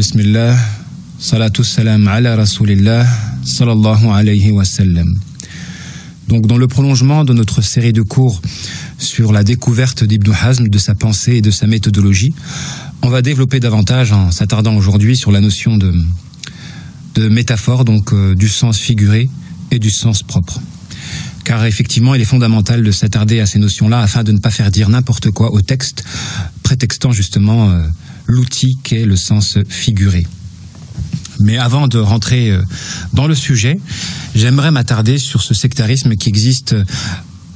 Bismillah, salatu salam ala rasulillah, sallallahu alayhi wa sallam. Donc dans le prolongement de notre série de cours sur la découverte d'Ibn Hazm, de sa pensée et de sa méthodologie, on va développer davantage en s'attardant aujourd'hui sur la notion de métaphore, donc du sens figuré et du sens propre. Car effectivement, il est fondamental de s'attarder à ces notions-là afin de ne pas faire dire n'importe quoi au texte, prétextant justement l'outil qu'est le sens figuré. Mais avant de rentrer dans le sujet, j'aimerais m'attarder sur ce sectarisme qui existe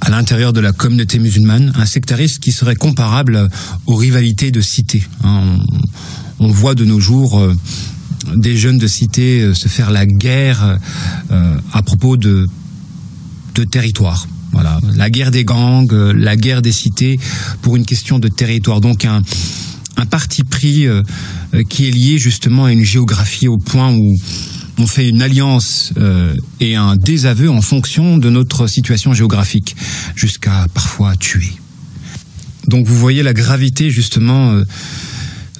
à l'intérieur de la communauté musulmane, un sectarisme qui serait comparable aux rivalités de cité. On voit de nos jours des jeunes de cité se faire la guerre à propos de territoire. Voilà, la guerre des gangs, la guerre des cités pour une question de territoire. Donc un parti pris qui est lié justement à une géographie au point où on fait une alliance et un désaveu en fonction de notre situation géographique, jusqu'à parfois tuer. Donc vous voyez la gravité justement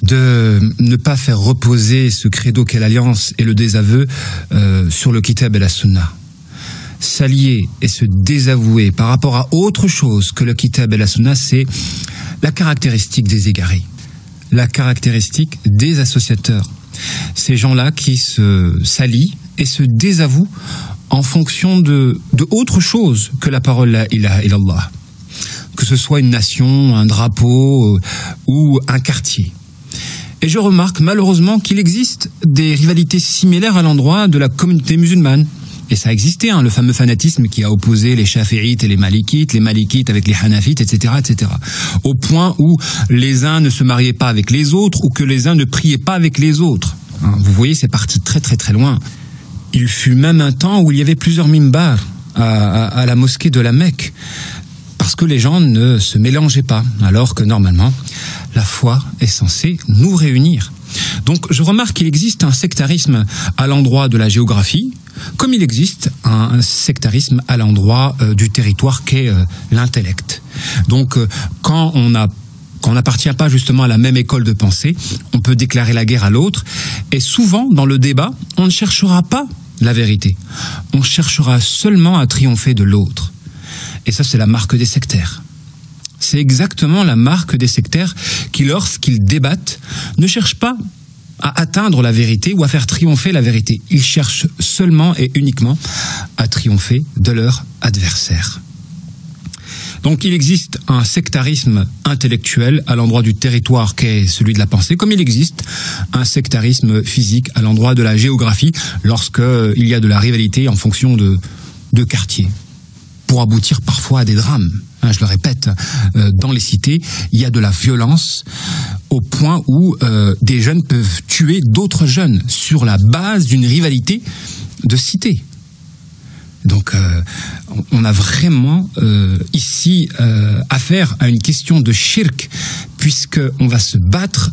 de ne pas faire reposer ce credo qu'est l'alliance et le désaveu sur le kitab et la sunna. S'allier et se désavouer par rapport à autre chose que le kitab et la sunna, c'est la caractéristique des égarés, la caractéristique des associateurs. Ces gens-là qui s'allient et se désavouent en fonction de autre chose que la parole la ilaha illallah, que ce soit une nation, un drapeau ou un quartier. Et je remarque malheureusement qu'il existe des rivalités similaires à l'endroit de la communauté musulmane. Et ça a existé, le fameux fanatisme qui a opposé les chafi'ites et les malikites avec les hanafites, etc., etc. Au point où les uns ne se mariaient pas avec les autres ou que les uns ne priaient pas avec les autres. Vous voyez, c'est parti très très très loin. Il fut même un temps où il y avait plusieurs mimbars à la mosquée de la Mecque, parce que les gens ne se mélangeaient pas, alors que normalement, la foi est censée nous réunir. Donc je remarque qu'il existe un sectarisme à l'endroit de la géographie, comme il existe un sectarisme à l'endroit du territoire qu'est l'intellect. Donc quand on n'appartient pas justement à la même école de pensée, on peut déclarer la guerre à l'autre, et souvent dans le débat, on ne cherchera pas la vérité, on cherchera seulement à triompher de l'autre. Et ça, c'est la marque des sectaires. C'est exactement la marque des sectaires qui, lorsqu'ils débattent, ne cherchent pas à atteindre la vérité ou à faire triompher la vérité. Ils cherchent seulement et uniquement à triompher de leur adversaire. Donc il existe un sectarisme intellectuel à l'endroit du territoire qu'est celui de la pensée, comme il existe un sectarisme physique à l'endroit de la géographie lorsqu'il y a de la rivalité en fonction de quartiers, pour aboutir parfois à des drames. Je le répète, dans les cités, il y a de la violence au point où des jeunes peuvent tuer d'autres jeunes sur la base d'une rivalité de cité. Donc on a vraiment ici affaire à une question de shirk, puisqu'on va se battre,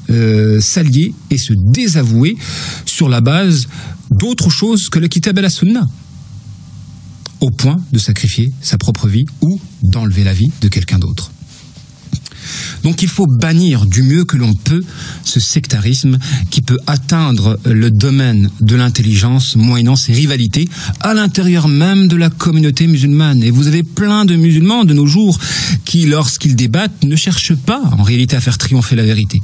s'allier et se désavouer sur la base d'autre chose que le kitab et la sunna, au point de sacrifier sa propre vie ou d'enlever la vie de quelqu'un d'autre. Donc il faut bannir du mieux que l'on peut ce sectarisme qui peut atteindre le domaine de l'intelligence moyennant ces rivalités à l'intérieur même de la communauté musulmane. Et vous avez plein de musulmans de nos jours qui, lorsqu'ils débattent, ne cherchent pas en réalité à faire triompher la vérité.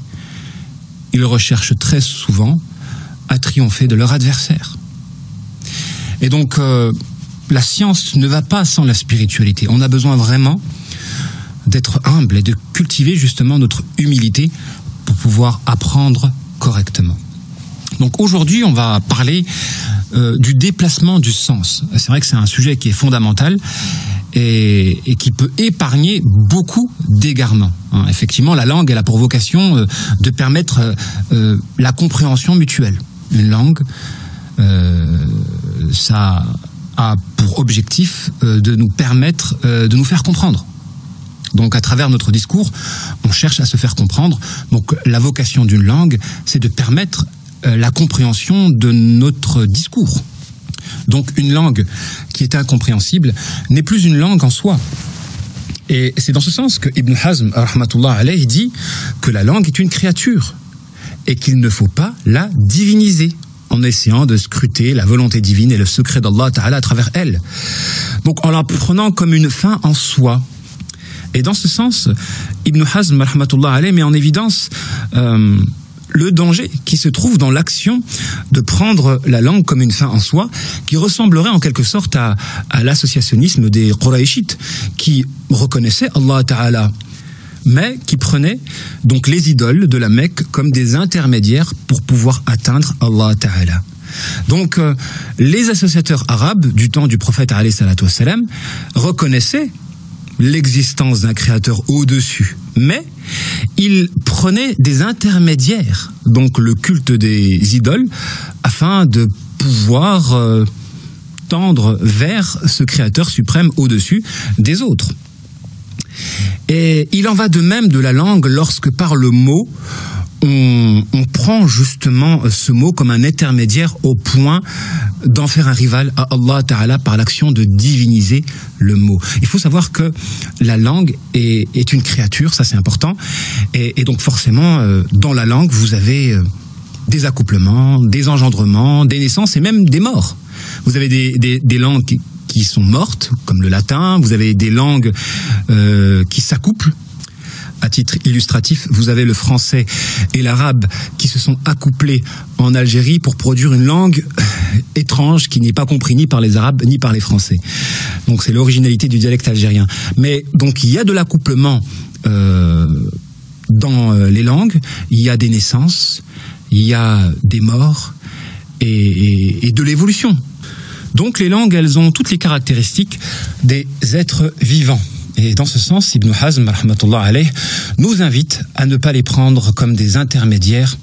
Ils recherchent très souvent à triompher de leur adversaire. Et donc la science ne va pas sans la spiritualité. On a besoin vraiment d'être humble et de cultiver justement notre humilité pour pouvoir apprendre correctement. Donc aujourd'hui, on va parler du déplacement du sens. C'est vrai que c'est un sujet qui est fondamental et qui peut épargner beaucoup d'égarements. Effectivement, la langue, elle a pour vocation de permettre la compréhension mutuelle. Une langue, ça a pour objectif de nous permettre de nous faire comprendre. Donc à travers notre discours, on cherche à se faire comprendre. Donc la vocation d'une langue, c'est de permettre la compréhension de notre discours. Donc une langue qui est incompréhensible n'est plus une langue en soi. Et c'est dans ce sens que Ibn Hazm, rahmatullah alayhi, dit que la langue est une créature et qu'il ne faut pas la diviniser en essayant de scruter la volonté divine et le secret d'Allah Ta'ala à travers elle. Donc en la prenant comme une fin en soi. Et dans ce sens, Ibn Hazm rahmatullah alayh met en évidence le danger qui se trouve dans l'action de prendre la langue comme une fin en soi, qui ressemblerait en quelque sorte à l'associationnisme des Qurayshites, qui reconnaissaient Allah Ta'ala, mais qui prenaient donc les idoles de la Mecque comme des intermédiaires pour pouvoir atteindre Allah Ta'ala. Donc les associateurs arabes du temps du prophète alayhi salatu wassalam reconnaissaient l'existence d'un créateur au-dessus, mais ils prenaient des intermédiaires, donc le culte des idoles, afin de pouvoir tendre vers ce créateur suprême au-dessus des autres. Et il en va de même de la langue lorsque par le mot, on prend justement ce mot comme un intermédiaire au point d'en faire un rival à Allah Ta'ala par l'action de diviniser le mot. Il faut savoir que la langue est une créature, ça c'est important, et donc forcément dans la langue vous avez des accouplements, des engendrements, des naissances et même des morts. Vous avez des langues qui sont mortes, comme le latin, vous avez des langues qui s'accouplent. À titre illustratif, vous avez le français et l'arabe qui se sont accouplés en Algérie pour produire une langue étrange qui n'est pas comprise ni par les arabes ni par les français. Donc c'est l'originalité du dialecte algérien. Mais donc il y a de l'accouplement dans les langues, il y a des naissances, il y a des morts et de l'évolution. Donc les langues, elles ont toutes les caractéristiques des êtres vivants. Et dans ce sens, Ibn Hazm rahmatullah alayh nous invite à ne pas les prendre comme des intermédiaires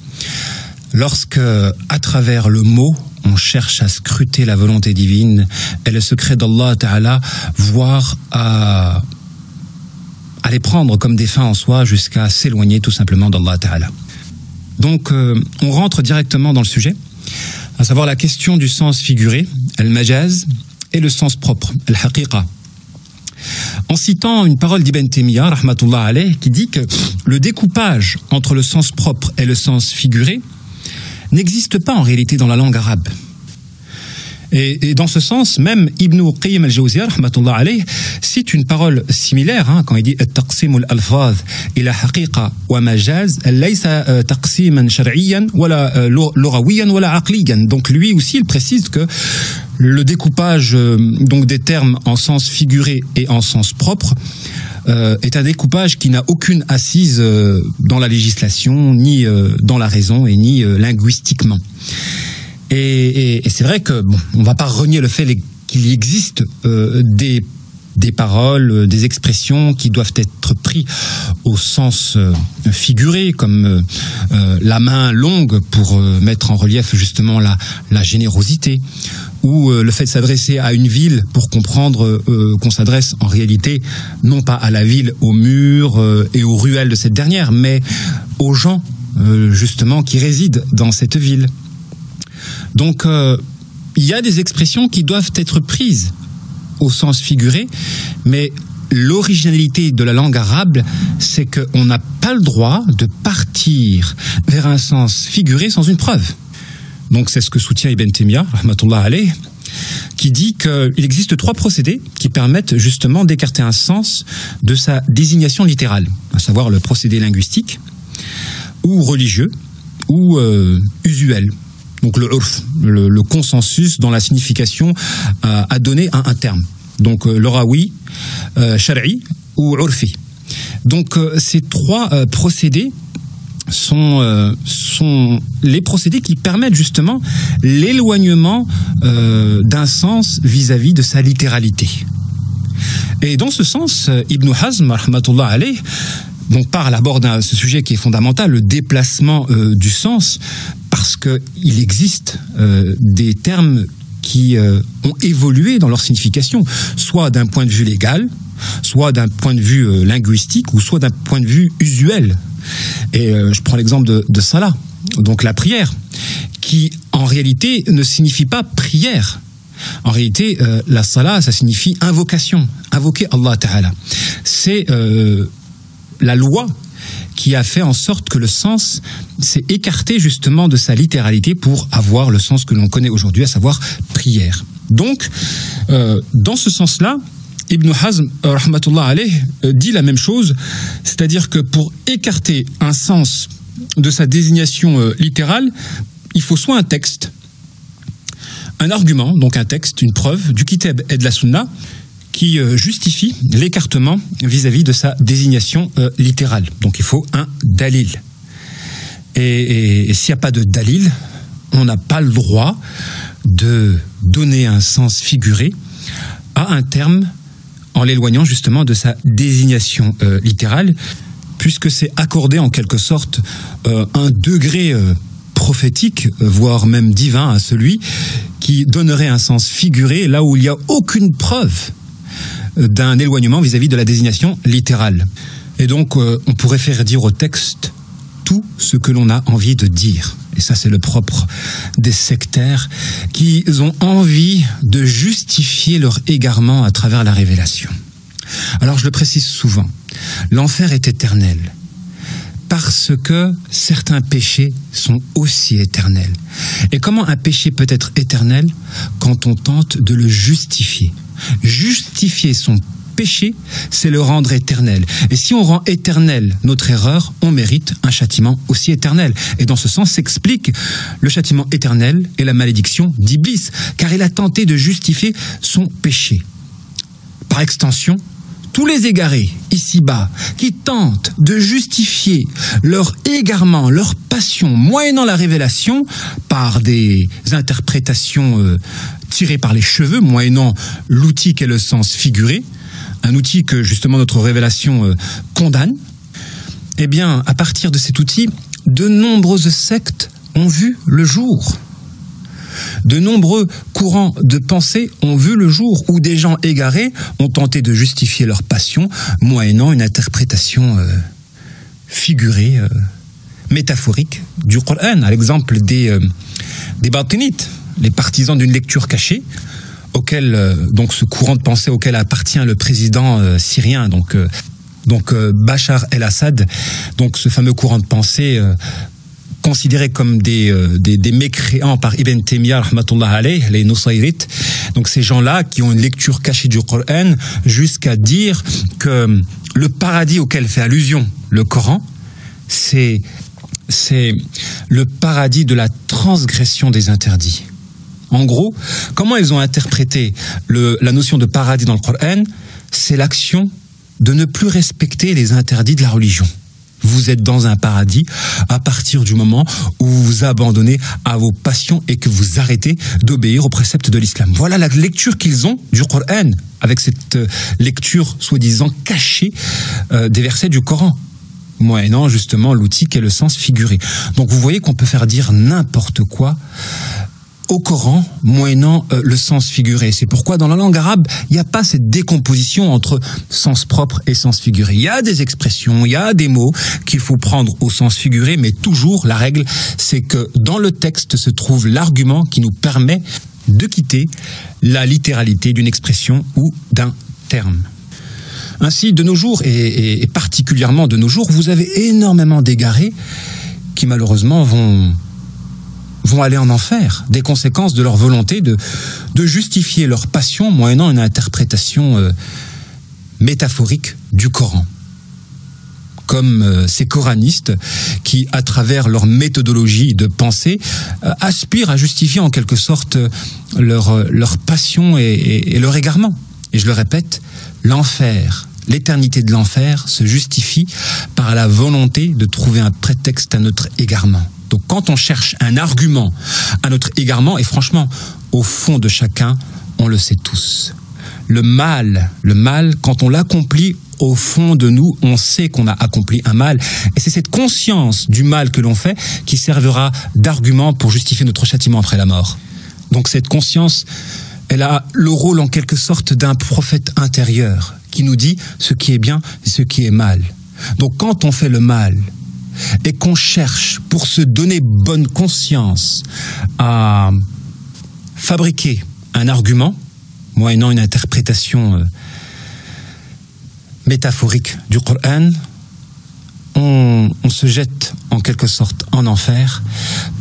lorsque, à travers le mot, on cherche à scruter la volonté divine et le secret d'Allah Ta'ala, voire à les prendre comme des fins en soi jusqu'à s'éloigner tout simplement d'Allah Ta'ala. Donc, on rentre directement dans le sujet, à savoir la question du sens figuré, al-majaz, et le sens propre, al-haqiqa. En citant une parole d'Ibn Taymiyyah, rahmatullah alayh, qui dit que le découpage entre le sens propre et le sens figuré n'existe pas en réalité dans la langue arabe. Et dans ce sens, même Ibn Qayyim al-Jawziyya, rahmatullah alayh, cite une parole similaire quand il dit «Taqsim al-alfaz ila haqiqa wa majaz, laysa taqsiman shar'iyyan wala lughawiyan wala aqliyan». Donc lui aussi, il précise que le découpage donc des termes en sens figuré et en sens propre est un découpage qui n'a aucune assise dans la législation, ni dans la raison et ni linguistiquement. Et c'est vrai que bon, on va pas renier le fait qu'il existe des paroles, des expressions qui doivent être prises au sens figuré, comme la main longue pour mettre en relief justement la générosité, ou le fait de s'adresser à une ville pour comprendre qu'on s'adresse en réalité non pas à la ville, aux murs et aux ruelles de cette dernière, mais aux gens justement qui résident dans cette ville. Donc il y a des expressions qui doivent être prises au sens figuré, mais l'originalité de la langue arabe, c'est qu'on n'a pas le droit de partir vers un sens figuré sans une preuve. Donc c'est ce que soutient Ibn Taymiyyah, rahmatullah alayh, qui dit qu'il existe 3 procédés qui permettent justement d'écarter un sens de sa désignation littérale, à savoir le procédé linguistique, ou religieux, ou usuel. Donc le urf, le consensus dans la signification à donner à un terme. Donc l'orawi, shar'i ou urfi. Donc ces 3 procédés sont les procédés qui permettent justement l'éloignement d'un sens vis-à-vis de sa littéralité. Et dans ce sens, Ibn Hazm, rahmatullah alayh, donc aborde ce sujet qui est fondamental, le déplacement du sens, parce qu'il existe des termes qui ont évolué dans leur signification, soit d'un point de vue légal, soit d'un point de vue linguistique, ou soit d'un point de vue usuel. Et je prends l'exemple de salah, donc la prière, qui en réalité ne signifie pas prière. En réalité, la salah, ça signifie invocation, invoquer Allah Ta'ala. C'est la loi qui a fait en sorte que le sens s'est écarté justement de sa littéralité pour avoir le sens que l'on connaît aujourd'hui, à savoir prière. Donc, dans ce sens-là, Ibn Hazm, rahmatullah alayh, dit la même chose, c'est-à-dire que pour écarter un sens de sa désignation littérale, il faut soit un texte, un argument, donc un texte, une preuve du Kitab et de la Sunna qui justifie l'écartement vis-à-vis de sa désignation littérale. Donc il faut un dalil. Et s'il n'y a pas de dalil, on n'a pas le droit de donner un sens figuré à un terme en l'éloignant justement de sa désignation littérale, puisque c'est accorder en quelque sorte un degré prophétique, voire même divin à celui qui donnerait un sens figuré là où il n'y a aucune preuve d'un éloignement vis-à-vis de la désignation littérale. Et donc on pourrait faire dire au texte tout ce que l'on a envie de dire. Et ça, c'est le propre des sectaires qui ont envie de justifier leur égarement à travers la révélation. Alors, je le précise souvent, l'enfer est éternel parce que certains péchés sont aussi éternels. Et comment un péché peut être éternel? Quand on tente de le justifier. Justifier son péché, c'est le rendre éternel. Et si on rend éternel notre erreur, on mérite un châtiment aussi éternel. Et dans ce sens s'explique le châtiment éternel et la malédiction d'Iblis, car il a tenté de justifier son péché. Par extension, tous les égarés, ici-bas, qui tentent de justifier leur égarement, leur passion, moyennant la révélation, par des interprétations tirées par les cheveux, moyennant l'outil qu'est le sens figuré, un outil que justement notre révélation condamne, eh bien, à partir de cet outil, de nombreuses sectes ont vu le jour. De nombreux courants de pensée ont vu le jour où des gens égarés ont tenté de justifier leur passion moyennant une interprétation figurée, métaphorique du Coran, à l'exemple des batinites, les partisans d'une lecture cachée, auquel donc ce courant de pensée auquel appartient le président syrien, donc Bachar el-Assad, donc ce fameux courant de pensée considérés comme des mécréants par Ibn Taymiyyah, rahmatullah alayh, les Nusayrites. Donc ces gens-là qui ont une lecture cachée du Coran jusqu'à dire que le paradis auquel fait allusion le Coran, c'est le paradis de la transgression des interdits. En gros, comment ils ont interprété la notion de paradis dans le Coran? C'est l'action de ne plus respecter les interdits de la religion. Vous êtes dans un paradis à partir du moment où vous vous abandonnez à vos passions et que vous arrêtez d'obéir aux préceptes de l'islam. Voilà la lecture qu'ils ont du Coran, avec cette lecture soi-disant cachée des versets du Coran, moyennant justement l'outil qu'est le sens figuré. Donc vous voyez qu'on peut faire dire n'importe quoi au Coran, moyennant le sens figuré. C'est pourquoi dans la langue arabe, il n'y a pas cette décomposition entre sens propre et sens figuré. Il y a des expressions, il y a des mots qu'il faut prendre au sens figuré, mais toujours, la règle, c'est que dans le texte se trouve l'argument qui nous permet de quitter la littéralité d'une expression ou d'un terme. Ainsi, de nos jours, et particulièrement de nos jours, vous avez énormément d'égarés qui malheureusement vont aller en enfer, des conséquences de leur volonté de justifier leur passion moyennant une interprétation métaphorique du Coran. Comme ces coranistes qui, à travers leur méthodologie de pensée, aspirent à justifier en quelque sorte leur passion et leur égarement. Et je le répète, l'enfer, l'éternité de l'enfer se justifie par la volonté de trouver un prétexte à notre égarement. Donc quand on cherche un argument à notre égarement, et franchement, au fond de chacun, on le sait tous. Le mal, quand on l'accomplit, au fond de nous, on sait qu'on a accompli un mal. Et c'est cette conscience du mal que l'on fait qui servira d'argument pour justifier notre châtiment après la mort. Donc cette conscience, elle a le rôle en quelque sorte d'un prophète intérieur qui nous dit ce qui est bien et ce qui est mal. Donc quand on fait le mal, et qu'on cherche, pour se donner bonne conscience, à fabriquer un argument, moyennant une interprétation métaphorique du Coran, on se jette en quelque sorte en enfer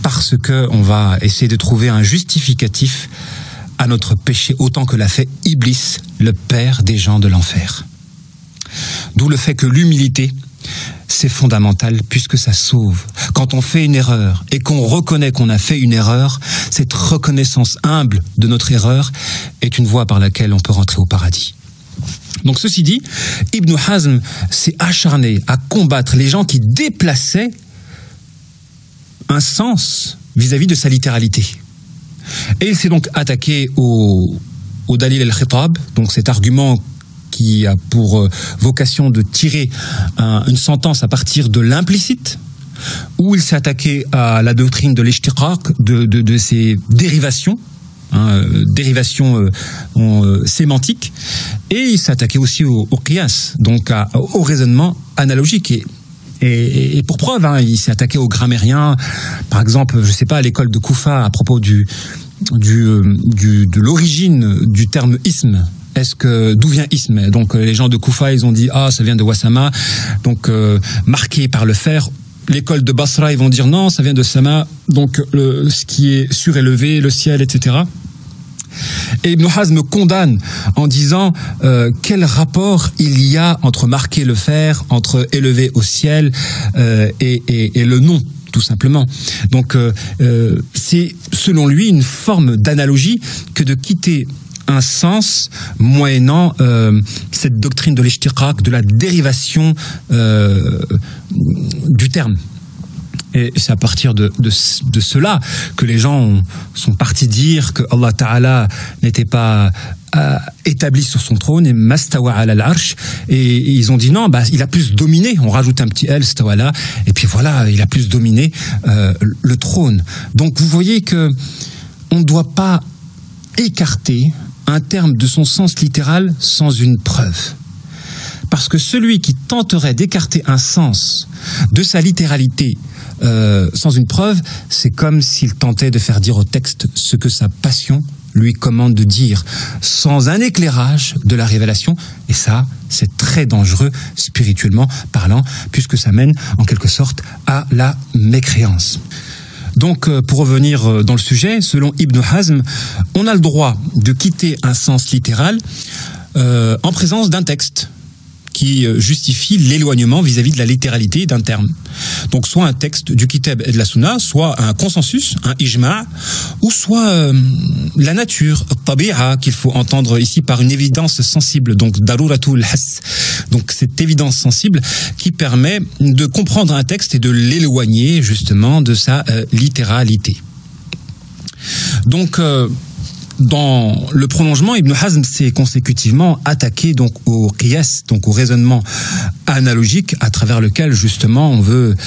parce que on va essayer de trouver un justificatif à notre péché autant que l'a fait Iblis, le père des gens de l'enfer. D'où le fait que l'humilité, c'est fondamental puisque ça sauve. Quand on fait une erreur et qu'on reconnaît qu'on a fait une erreur, cette reconnaissance humble de notre erreur est une voie par laquelle on peut rentrer au paradis. Donc ceci dit, Ibn Hazm s'est acharné à combattre les gens qui déplaçaient un sens vis-à-vis de sa littéralité. Et il s'est donc attaqué au Dalil al-Khitab, donc cet argument qui a pour vocation de tirer une sentence à partir de l'implicite, où il s'est attaqué à la doctrine de l'ishtiqaq, de ses dérivations, dérivations sémantiques, et il s'est attaqué aussi au qiyas, donc au raisonnement analogique. Et pour preuve, il s'est attaqué aux grammairiens, par exemple, je ne sais pas, à l'école de Koufa, à propos de l'origine du terme ism. D'où vient ism? Donc les gens de Koufa, ils ont dit ça vient de Wasama, donc marqué par le fer. L'école de Basra, ils vont dire non, ça vient de Sama, donc ce qui est surélevé, le ciel, etc. Et Ibn Hazm condamne en disant quel rapport il y a entre marquer le fer, entre élever au ciel et le nom, tout simplement. Donc c'est selon lui une forme d'analogie que de quitter un sens moyennant cette doctrine de l'ishtiqaq, de la dérivation du terme. Et c'est à partir de cela que les gens sont partis dire que Allah Ta'ala n'était pas établi sur son trône, et mastawa ala al-arsh, et ils ont dit non, il a plus dominé, on rajoute un petit L, stawala, et puis voilà, il a plus dominé le trône. Donc vous voyez que on ne doit pas écarter un terme de son sens littéral sans une preuve. Parce que celui qui tenterait d'écarter un sens de sa littéralité sans une preuve, c'est comme s'il tentait de faire dire au texte ce que sa passion lui commande de dire, sans un éclairage de la révélation. Et ça, c'est très dangereux spirituellement parlant, puisque ça mène en quelque sorte à la mécréance. Donc, pour revenir dans le sujet, selon Ibn Hazm, on a le droit de quitter un sens littéral en présence d'un texte qui justifie l'éloignement vis-à-vis de la littéralité d'un terme. Donc soit un texte du Kitab et de la Sunna, soit un consensus, un ijma', ou soit la nature, tabi'a, qu'il faut entendre ici par une évidence sensible, donc daruratul hass. Donc cette évidence sensible qui permet de comprendre un texte et de l'éloigner justement de sa littéralité. Donc dans le prolongement, Ibn Hazm s'est consécutivement attaqué donc au qiyas, donc au raisonnement analogique à travers lequel justement on veut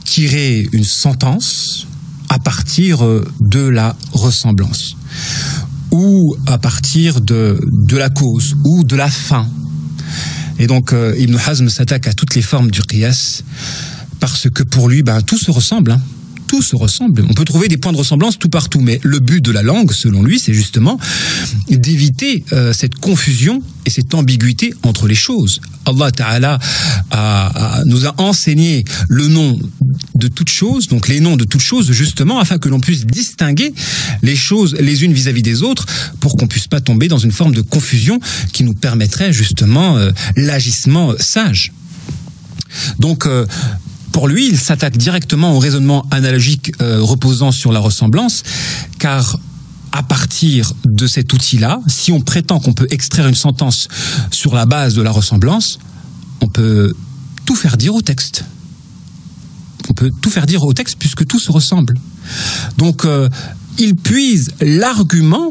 tirer une sentence à partir de la ressemblance ou à partir de la cause ou de la fin. Et donc Ibn Hazm s'attaque à toutes les formes du qiyas parce que pour lui, tout se ressemble. Tout se ressemble. On peut trouver des points de ressemblance tout partout, mais le but de la langue, selon lui, c'est justement d'éviter cette confusion et cette ambiguïté entre les choses. Allah Ta'ala nous a enseigné le nom de toutes choses, donc les noms de toutes choses, justement, afin que l'on puisse distinguer les choses les unes vis-à-vis des autres, pour qu'on puisse pas tomber dans une forme de confusion qui nous permettrait justement l'agissement sage. Donc, pour lui, il s'attaque directement au raisonnement analogique reposant sur la ressemblance, car à partir de cet outil-là, si on prétend qu'on peut extraire une sentence sur la base de la ressemblance, on peut tout faire dire au texte. On peut tout faire dire au texte puisque tout se ressemble. Donc, il puise l'argument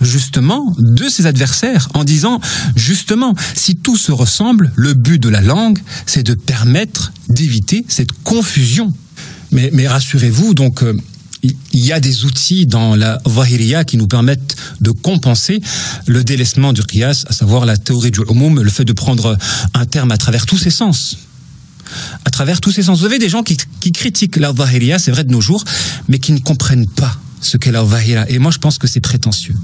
justement de ses adversaires en disant justement si tout se ressemble, le but de la langue c'est de permettre d'éviter cette confusion. Mais rassurez-vous, donc il y a des outils dans la Zahiriya qui nous permettent de compenser le délaissement du qiyas, à savoir la théorie du umum, le fait de prendre un terme à travers tous ses sens. À travers tous ses sens. Vous avez des gens qui critiquent la Zahiriya, c'est vrai de nos jours, mais qui ne comprennent pas ce qu'est la Zahira. Et moi, je pense que c'est prétentieux.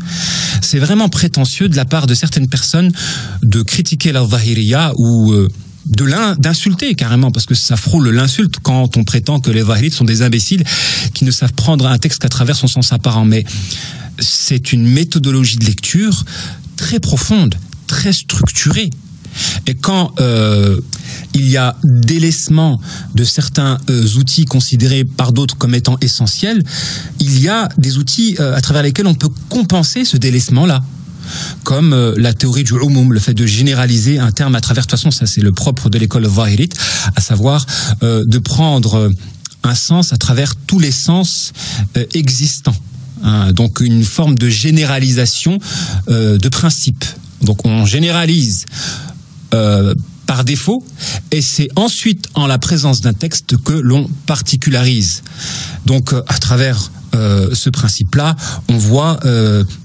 C'est vraiment prétentieux de la part de certaines personnes de critiquer la Zahiriya ou d'insulter carrément, parce que ça frôle l'insulte quand on prétend que les Zahirites sont des imbéciles qui ne savent prendre un texte qu'à travers son sens apparent. Mais c'est une méthodologie de lecture très profonde, très structurée. Et quand il y a délaissement de certains outils considérés par d'autres comme étant essentiels, il y a des outils à travers lesquels on peut compenser ce délaissement-là. Comme la théorie du umum, le fait de généraliser un terme à travers, de toute façon, ça c'est le propre de l'école Zahirite, à savoir de prendre un sens à travers tous les sens existants. Donc une forme de généralisation de principe. Donc on généralise par défaut, et c'est ensuite en la présence d'un texte que l'on particularise. Donc à travers ce principe-là, on voit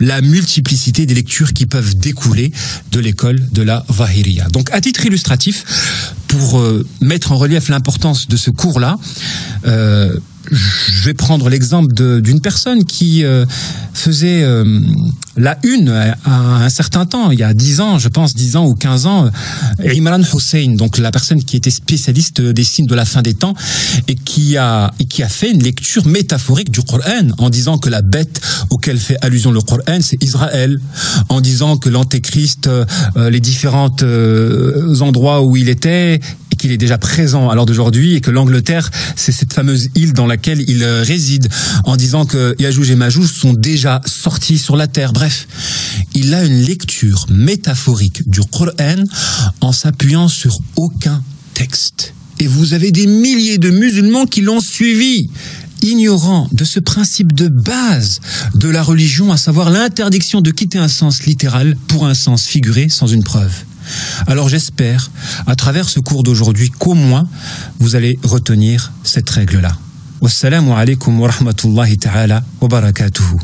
la multiplicité des lectures qui peuvent découler de l'école de la Zahiriyya. Donc à titre illustratif, pour mettre en relief l'importance de ce cours-là, je vais prendre l'exemple d'une personne qui faisait la une à un certain temps, il y a 10 ans, je pense 10 ans ou 15 ans, Imran Hussein, donc la personne qui était spécialiste des signes de la fin des temps et qui a fait une lecture métaphorique du Coran en disant que la bête auquel fait allusion le Coran, c'est Israël, en disant que l'Antéchrist, les différents endroits où il était, et qu'il est déjà présent à l'heure d'aujourd'hui, et que l'Angleterre, c'est cette fameuse île dans laquelle il réside, en disant que Yajouj et Majouj sont déjà sortis sur la terre. Bref, il a une lecture métaphorique du Coran en s'appuyant sur aucun texte. Et vous avez des milliers de musulmans qui l'ont suivi, ignorant de ce principe de base de la religion, à savoir l'interdiction de quitter un sens littéral pour un sens figuré sans une preuve. Alors j'espère, à travers ce cours d'aujourd'hui, qu'au moins vous allez retenir cette règle-là. Wassalamu alaikum wa rahmatullahi ta'ala wa barakatuhu.